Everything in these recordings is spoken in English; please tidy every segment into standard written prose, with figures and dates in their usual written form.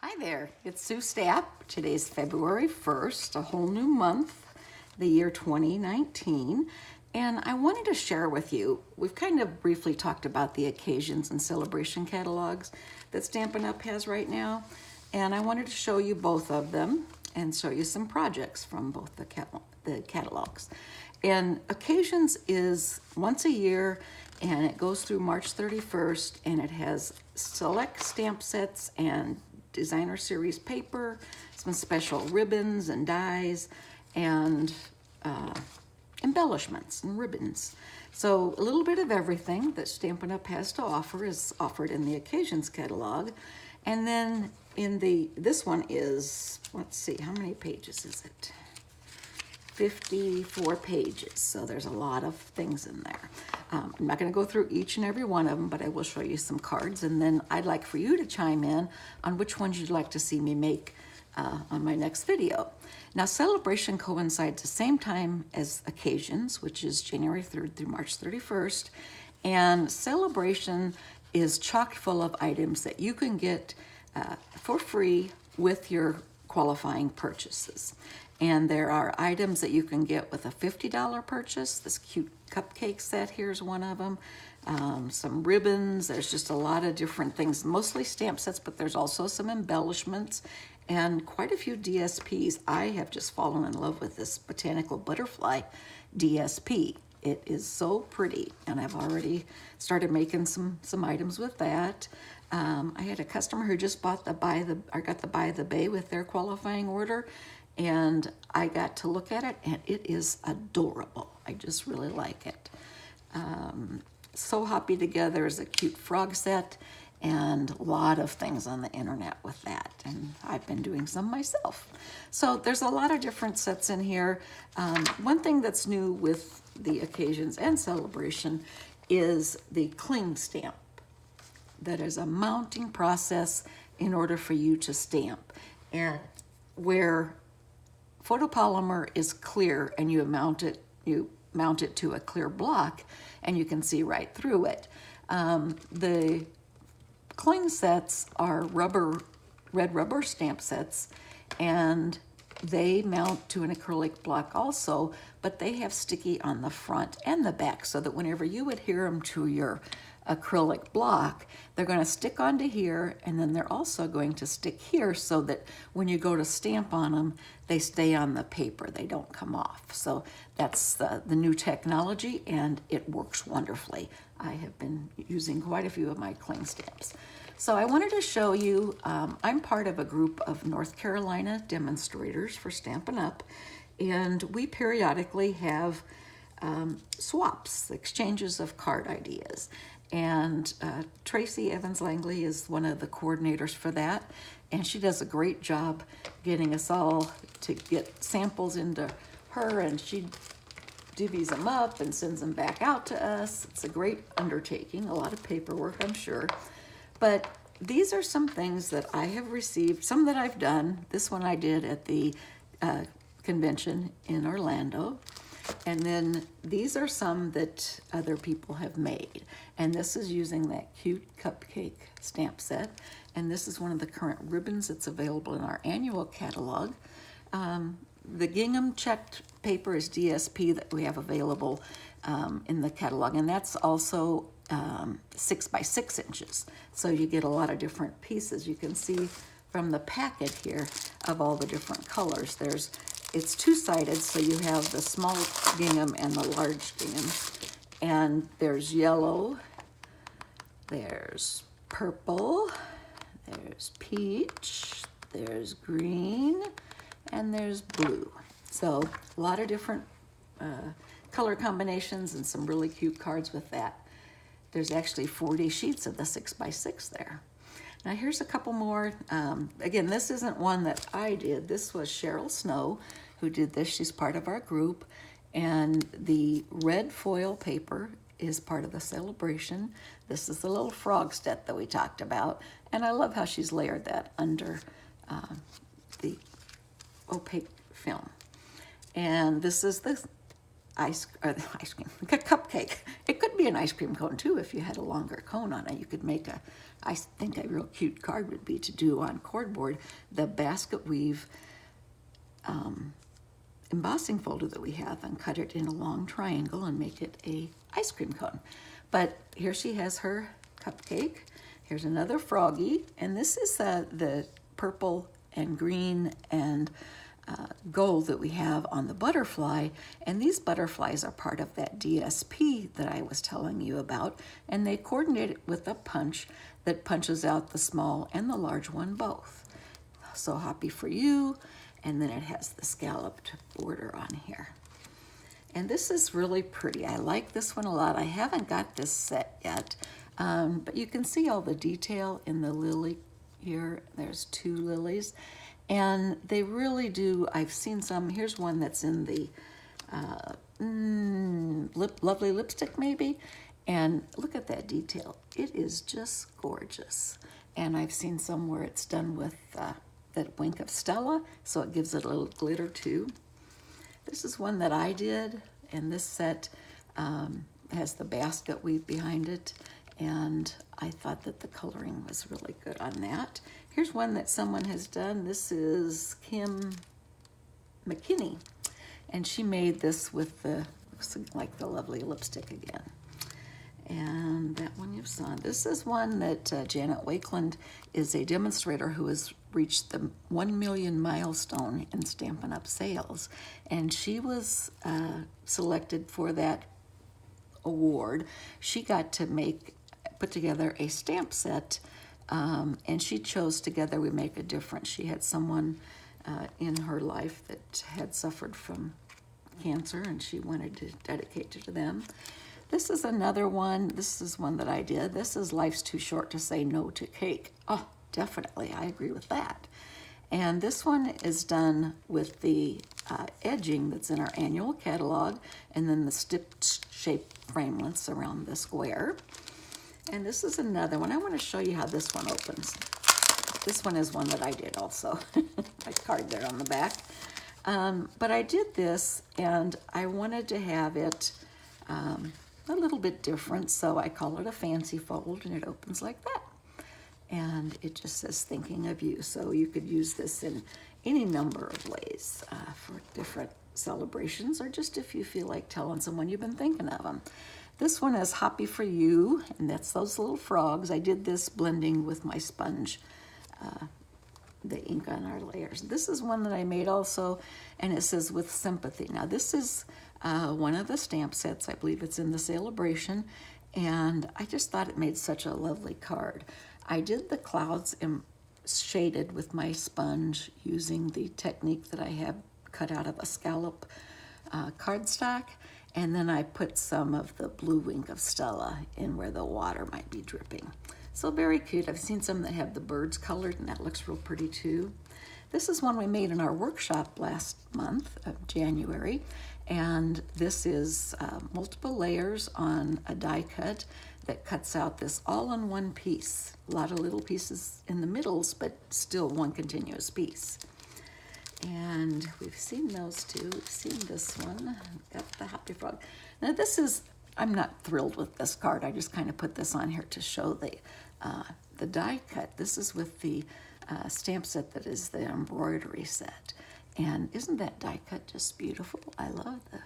Hi there, it's Sue Stapp. Today's February 1st, a whole new month, the year 2019. And I wanted to share with you, we've kind of briefly talked about the occasions and celebration catalogs that Stampin' Up! Has right now. And I wanted to show you both of them and show you some projects from both the catalogs. And occasions is once a year, and it goes through March 31st, and it has select stamp sets and designer series paper, some special ribbons and dies, and embellishments and ribbons. So a little bit of everything that Stampin' Up! Has to offer is offered in the occasions catalog. And then in this one is, let's see, how many pages is it? 54 pages, so there's a lot of things in there. I'm not going to go through each and every one of them, but I will show you some cards, and then I'd like for you to chime in on which ones you'd like to see me make on my next video. Now, celebration coincides the same time as occasions, which is January 3rd through March 31st, and celebration is chock full of items that you can get for free with your qualifying purchases. And there are items that you can get with a $50 purchase. This cute cupcake set, here's one of them. Some ribbons, there's just a lot of different things, mostly stamp sets, but there's also some embellishments and quite a few DSPs. I have just fallen in love with this botanical butterfly DSP. It is so pretty, and I've already started making some items with that. I had a customer who just got the Buy the Bay with their qualifying order, and I got to look at it, and it is adorable. I just really like it. So Happy Together is a cute frog set, and a lot of things on the internet with that, and I've been doing some myself. So there's a lot of different sets in here. One thing that's new with the occasions and celebration is the cling stamp. That is a mounting process in order for you to stamp. And where photopolymer is clear and you mount it to a clear block and you can see right through it. The cling sets are red rubber stamp sets, and they mount to an acrylic block also, but they have sticky on the front and the back so that whenever you adhere them to your acrylic block, they're going to stick onto here, and then they're also going to stick here so that when you go to stamp on them, they stay on the paper. They don't come off. So that's the new technology, and it works wonderfully. I have been using quite a few of my cling stamps. So I wanted to show you, I'm part of a group of North Carolina demonstrators for Stampin' Up!, and we periodically have swaps, exchanges of card ideas. And Tracy Evans Langley is one of the coordinators for that, and she does a great job getting us all to get samples into her, and she divvies them up and sends them back out to us. It's a great undertaking, a lot of paperwork, I'm sure. But these are some things that I have received, some that I've done. This one I did at the convention in Orlando. And then these are some that other people have made. And this is using that cute cupcake stamp set. And this is one of the current ribbons that's available in our annual catalog. The gingham checked paper is DSP that we have available in the catalog. And that's also 6 by 6 inches. So you get a lot of different pieces. You can see from the packet here of all the different colors. It's two-sided, so you have the small gingham and the large gingham. And there's yellow, there's purple, there's peach, there's green, and there's blue. So a lot of different color combinations and some really cute cards with that. There's actually 40 sheets of the 6 by 6 there. Now here's a couple more. Again, this isn't one that I did. This was Cheryl Snow who did this. She's part of our group. And the red foil paper is part of the celebration. This is the little frog set that we talked about. And I love how she's layered that under the opaque film. And this is the cupcake. It could be an ice cream cone too if you had a longer cone on it. You could make a I think a real cute card would be to do on cardboard the basket weave embossing folder that we have, and cut it in a long triangle and make it a ice cream cone. But here she has her cupcake. Here's another froggy, and this is the purple and green and gold that we have on the butterfly, and these butterflies are part of that DSP that I was telling you about, and they coordinate it with a punch that punches out the small and the large one both. So happy for you, and then it has the scalloped border on here. And this is really pretty. I like this one a lot. I haven't got this set yet, but you can see all the detail in the lily here. There's 2 lilies, and they really do. I've seen some. Here's one that's in the lovely lipstick maybe, and look at that detail. It is just gorgeous. And I've seen some where it's done with that wink of Stella, so it gives it a little glitter too. This is one that I did, and this set has the basket weave behind it, and I thought that the coloring was really good on that. Here's one that someone has done. This is Kim McKinney, and she made this with the, looks like the lovely lipstick again. And that one you've saw. This is one that Janet Wakeland is a demonstrator who has reached the 1 million milestone in Stampin' Up! Sales. And she was selected for that award. She got to put together a stamp set, and she chose Together We Make a Difference. She had someone in her life that had suffered from cancer, and she wanted to dedicate it to them. This is another one. This is one that I did. This is Life's Too Short to Say No to Cake. Oh, definitely. I agree with that. And this one is done with the edging that's in our annual catalog, and then the stick-shaped framelits around the square. And this is another one. I want to show you how this one opens. This one is one that I did also. My card there on the back. But I did this, and I wanted to have it a little bit different, so I call it a fancy fold, and it opens like that. And it just says thinking of you. So you could use this in any number of ways for different celebrations, or just if you feel like telling someone you've been thinking of them. This one is Happy for You, and that's those little frogs. I did this blending with my sponge, the ink on our layers. This is one that I made also, and it says With Sympathy. Now this is one of the stamp sets. I believe it's in the Celebration, and I just thought it made such a lovely card. I did the clouds shaded with my sponge using the technique that I have cut out of a scallop cardstock, and then I put some of the blue wink of Stella in where the water might be dripping. So very cute. I've seen some that have the birds colored, and that looks real pretty too. This is one we made in our workshop last month of January, and this is multiple layers on a die cut that cuts out this all-in-one piece. A lot of little pieces in the middles, but still one continuous piece. And we've seen those two. We've seen this one. Got the Happy Frog. Now this is, I'm not thrilled with this card. I just kind of put this on here to show the die cut. This is with the stamp set that is the embroidery set. And isn't that die cut just beautiful? I love the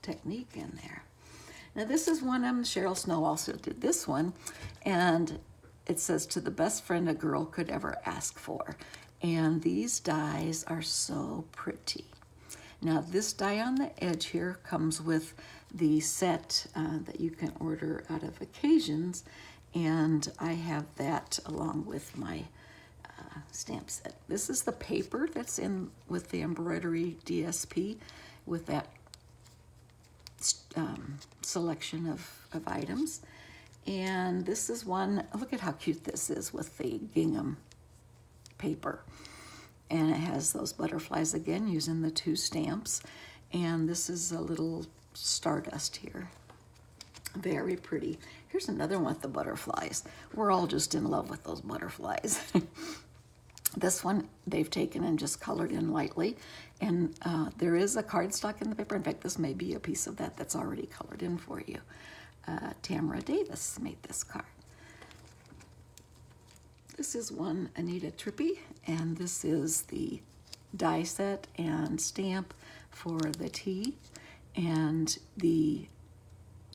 technique in there. Now this is one of them. Cheryl Snow also did this one, and it says, To the Best Friend a Girl Could Ever Ask For. And these dies are so pretty. Now this die on the edge here comes with the set that you can order out of Occasions, and I have that along with my stamp set. This is the paper that's in with the embroidery DSP with that selection of items. And this is one, look at how cute this is with the gingham paper. And it has those butterflies again using the 2 stamps. And this is a little stardust here. Very pretty. Here's another one with the butterflies. We're all just in love with those butterflies. This one they've taken and just colored in lightly, and there is a cardstock in the paper. In fact, this may be a piece of that that's already colored in for you. Tamara Davis made this card. This is one Anita Trippy, and this is the die set and stamp for the tea. And the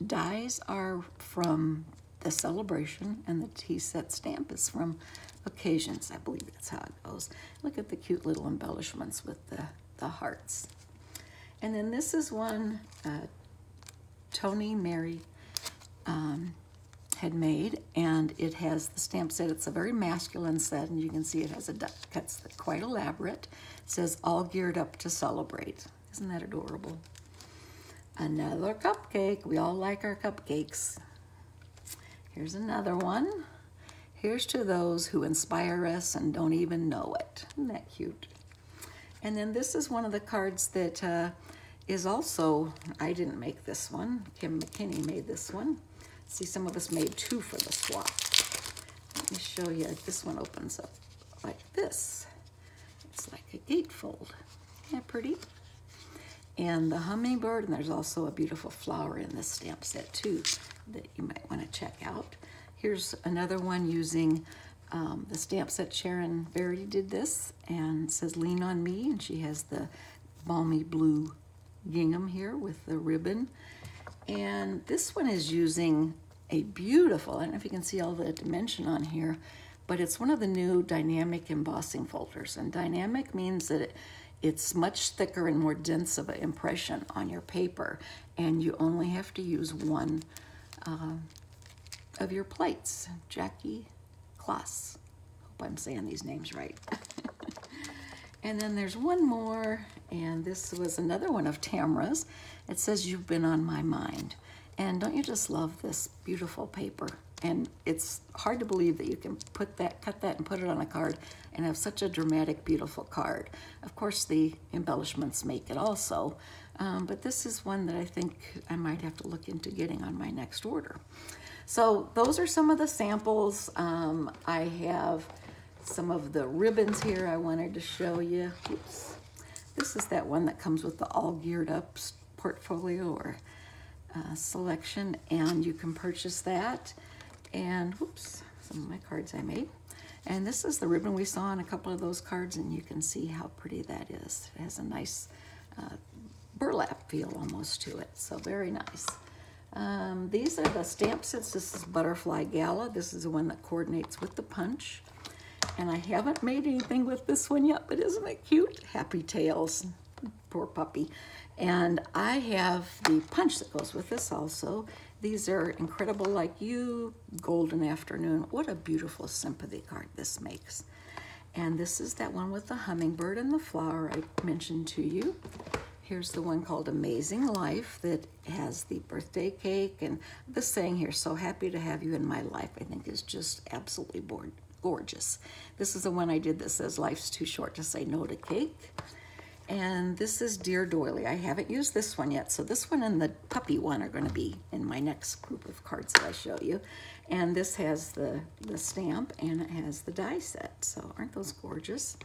dies are from the celebration, and the tea set stamp is from occasions. I believe that's how it goes. Look at the cute little embellishments with the hearts. And then this is one Tony Mary had made, and it has the stamp set. It's a very masculine set, and you can see it has a duck cuts that quite elaborate. It says all geared up to celebrate. Isn't that adorable? Another cupcake. We all like our cupcakes. Here's another one. Here's to those who inspire us and don't even know it. Isn't that cute? And then this is one of the cards that is also, I didn't make this one. Kim McKinney made this one. See, some of us made two for the swap. Let me show you. This one opens up like this. It's like a gatefold. Isn't that pretty? And the hummingbird, and there's also a beautiful flower in this stamp set too that you might want to check out. Here's another one using the stamp set. Sharon Verity did this, and it says lean on me, and she has the balmy blue gingham here with the ribbon. And this one is using a beautiful, I don't know if you can see all the dimension on here, but it's one of the new dynamic embossing folders. And dynamic means that it's much thicker and more dense of an impression on your paper, and you only have to use one of your plates. Jackie Kloss. Hope I'm saying these names right. And then there's one more, and this was another one of Tamra's. It says, you've been on my mind. And don't you just love this beautiful paper? And it's hard to believe that you can cut that and put it on a card and have such a dramatic, beautiful card. Of course, the embellishments make it also, but this is one that I think I might have to look into getting on my next order. So those are some of the samples. I have some of the ribbons here I wanted to show you. Oops. This is that one that comes with the all geared up portfolio or selection, and you can purchase that. And whoops, some of my cards I made. And this is the ribbon we saw on a couple of those cards, and you can see how pretty that is. It has a nice burlap feel almost to it, so very nice. These are the stamp sets. This is Butterfly Gala. This is the one that coordinates with the punch. And I haven't made anything with this one yet, but isn't it cute? Happy Tails, poor puppy. And I have the punch that goes with this also. These are Incredible Like You, Golden Afternoon. What a beautiful sympathy card this makes. And this is that one with the hummingbird and the flower I mentioned to you. Here's the one called Amazing Life that has the birthday cake, and the saying here, so happy to have you in my life, I think is just absolutely gorgeous. This is the one I did that says life's too short to say no to cake. And this is Dear Doily. I haven't used this one yet, so this one and the puppy one are going to be in my next group of cards that I show you. And this has the stamp, and it has the die set, so aren't those gorgeous?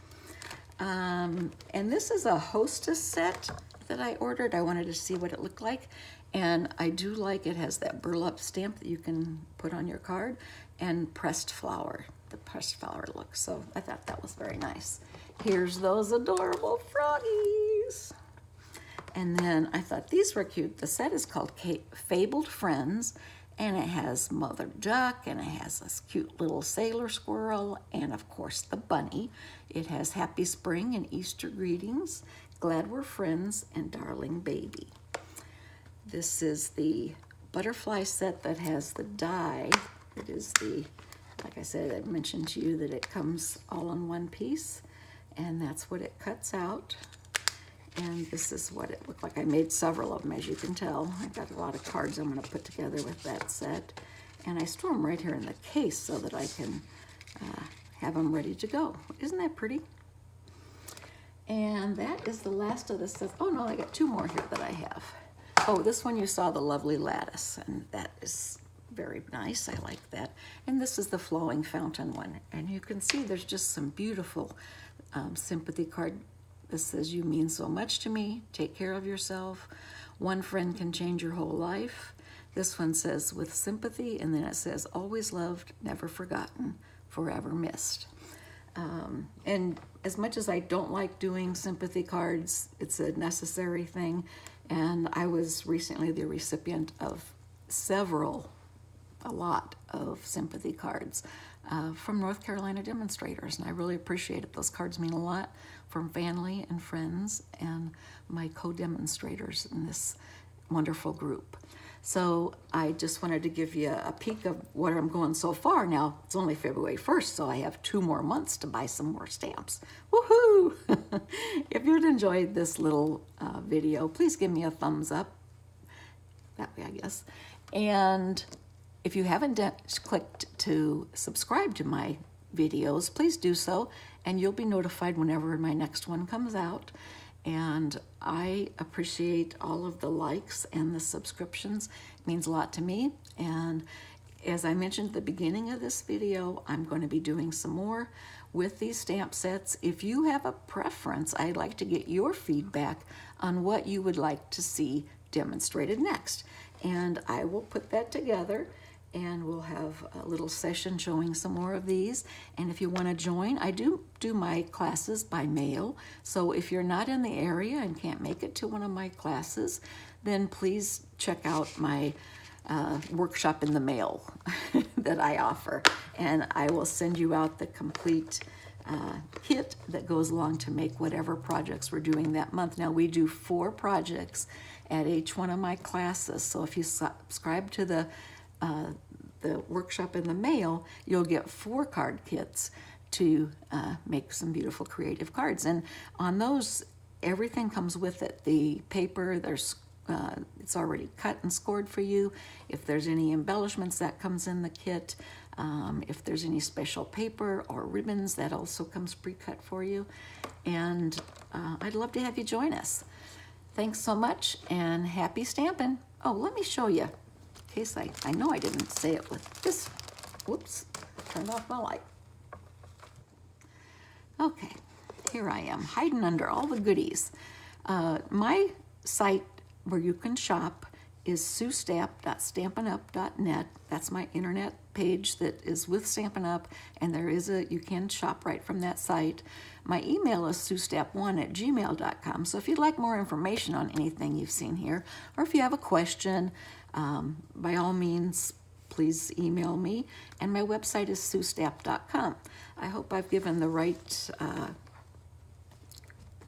And this is a hostess set that I ordered. I wanted to see what it looked like, and I do like it has that burlap stamp that you can put on your card, and pressed flower, the pressed flower look. So I thought that was very nice. Here's those adorable froggies. And then I thought these were cute. The set is called Fabled Friends, and it has Mother Duck, and it has this cute little sailor squirrel, and of course the bunny. It has Happy Spring and Easter Greetings, Glad We're Friends, and Darling Baby. This is the butterfly set that has the die. It is the, like I said, I mentioned to you that it comes all in one piece, and that's what it cuts out. And this is what it looked like. I made several of them, as you can tell. I got a lot of cards I'm going to put together with that set. And I store them right here in the case so that I can have them ready to go. Isn't that pretty? And that is the last of the sets. Oh no, I got two more here that I have. Oh, this one you saw, the lovely lattice, and that is very nice. I like that. And this is the flowing fountain one. And you can see there's just some beautiful sympathy card. This says, you mean so much to me. Take care of yourself. One friend can change your whole life. This one says, with sympathy, and then it says, always loved, never forgotten. forever missed. And as much as I don't like doing sympathy cards, it's a necessary thing. And I was recently the recipient of a lot of sympathy cards from North Carolina demonstrators, and I really appreciate it. Those cards mean a lot from family and friends and my co-demonstrators in this wonderful group. So I just wanted to give you a peek of where I'm going so far. Now, it's only February 1st, so I have 2 more months to buy some more stamps. Woohoo! If you'd enjoyed this little video, please give me a thumbs up. That way, I guess. And if you haven't clicked to subscribe to my videos, please do so, and you'll be notified whenever my next one comes out. And I appreciate all of the likes and the subscriptions. It means a lot to me. And as I mentioned at the beginning of this video, I'm going to be doing some more with these stamp sets. If you have a preference, I'd like to get your feedback on what you would like to see demonstrated next. And I will put that together, and we'll have a little session showing some more of these. And if you want to join, I do my classes by mail. So if you're not in the area and can't make it to one of my classes, then please check out my workshop in the mail that I offer. And I will send you out the complete kit that goes along to make whatever projects we're doing that month. Now, we do 4 projects at each one of my classes. So if you subscribe to the workshop in the mail, you'll get 4 card kits to make some beautiful creative cards. And on those, everything comes with it. The paper, it's already cut and scored for you. If there's any embellishments, that comes in the kit. If there's any special paper or ribbons, that also comes pre-cut for you. And I'd love to have you join us. Thanks so much, and happy stamping. Oh, let me show you. In case I know I didn't say it with this. Whoops, turned off my light. Okay, here I am, hiding under all the goodies. My site where you can shop is sustamp.stampinup.net. That's my internet page that is with Stampin' Up, and you can shop right from that site. My email is sustamp1@gmail.com. So if you'd like more information on anything you've seen here, or if you have a question, by all means, please email me. And my website is sustamp.com. I hope I've given the right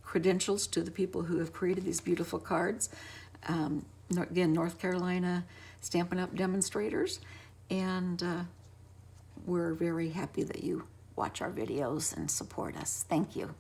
credentials to the people who have created these beautiful cards. Again, North Carolina Stampin' Up! Demonstrators. And we're very happy that you watch our videos and support us. Thank you.